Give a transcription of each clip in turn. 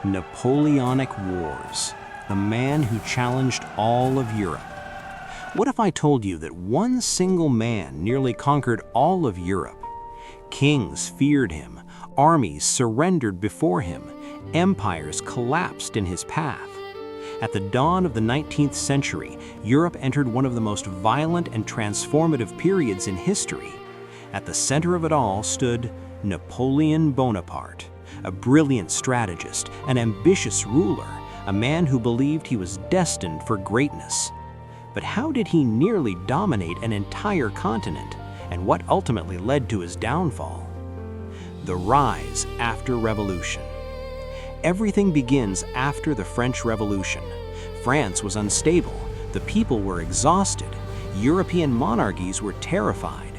Napoleonic Wars, the man who challenged all of Europe. What if I told you that one single man nearly conquered all of Europe? Kings feared him, armies surrendered before him, empires collapsed in his path. At the dawn of the 19th century, Europe entered one of the most violent and transformative periods in history. At the center of it all stood Napoleon Bonaparte, a brilliant strategist, an ambitious ruler, a man who believed he was destined for greatness. But how did he nearly dominate an entire continent, and what ultimately led to his downfall? The rise after revolution. Everything begins after the French Revolution. France was unstable, the people were exhausted, European monarchies were terrified.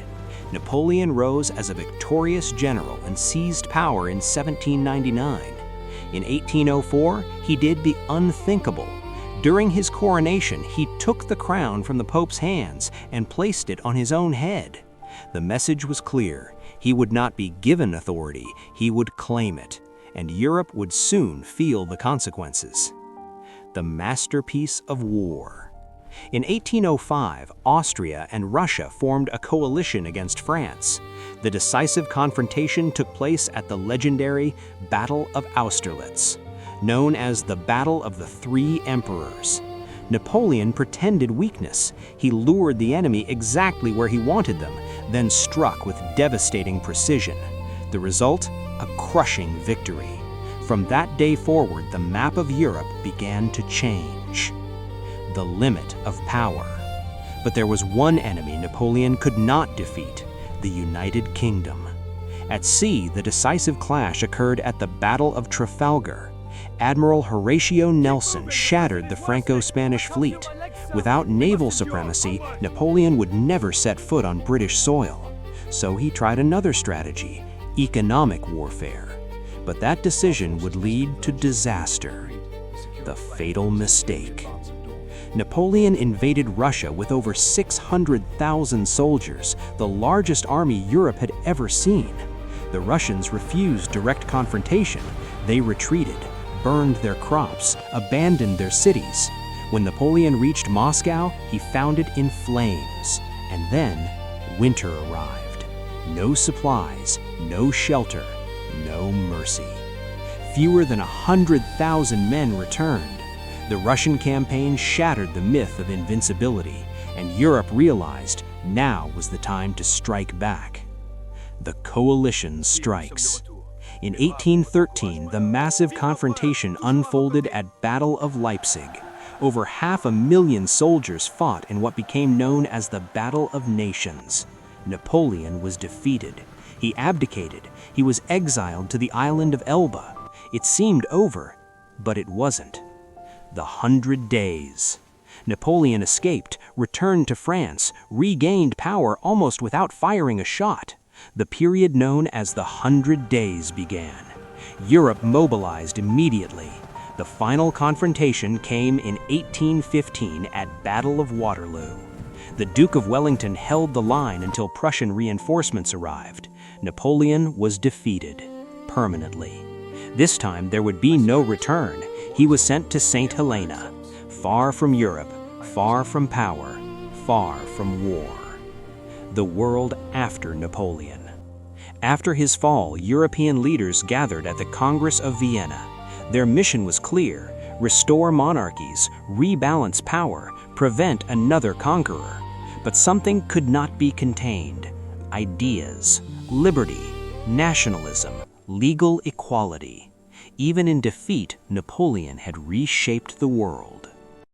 Napoleon rose as a victorious general and seized power in 1799. In 1804, he did the unthinkable. During his coronation, he took the crown from the Pope's hands and placed it on his own head. The message was clear. He would not be given authority, he would claim it, and Europe would soon feel the consequences. The masterpiece of war. In 1805, Austria and Russia formed a coalition against France. The decisive confrontation took place at the legendary Battle of Austerlitz, known as the Battle of the Three Emperors. Napoleon pretended weakness. He lured the enemy exactly where he wanted them, then struck with devastating precision. The result? A crushing victory. From that day forward, the map of Europe began to change. The limit of power. But there was one enemy Napoleon could not defeat: the United Kingdom. At sea, the decisive clash occurred at the Battle of Trafalgar. Admiral Horatio Nelson shattered the Franco-Spanish fleet. Without naval supremacy, Napoleon would never set foot on British soil. So he tried another strategy: economic warfare. But that decision would lead to disaster. The fatal mistake. Napoleon invaded Russia with over 600,000 soldiers, the largest army Europe had ever seen. The Russians refused direct confrontation. They retreated, burned their crops, abandoned their cities. When Napoleon reached Moscow, he found it in flames. And then, winter arrived. No supplies, no shelter, no mercy. Fewer than 100,000 men returned. The Russian campaign shattered the myth of invincibility, and Europe realized now was the time to strike back. The coalition strikes. In 1813, the massive confrontation unfolded at Battle of Leipzig. Over 500,000 soldiers fought in what became known as the Battle of Nations. Napoleon was defeated. He abdicated. He was exiled to the island of Elba. It seemed over, but it wasn't. The 100 Days. Napoleon escaped, returned to France, regained power almost without firing a shot. The period known as the 100 Days began. Europe mobilized immediately. The final confrontation came in 1815 at Battle of Waterloo. The Duke of Wellington held the line until Prussian reinforcements arrived. Napoleon was defeated, permanently. This time there would be no return. He was sent to St. Helena, far from Europe, far from power, far from war. The world after Napoleon. After his fall, European leaders gathered at the Congress of Vienna. Their mission was clear: restore monarchies, rebalance power, prevent another conqueror. But something could not be contained: ideas, liberty, nationalism, legal equality. Even in defeat, Napoleon had reshaped the world.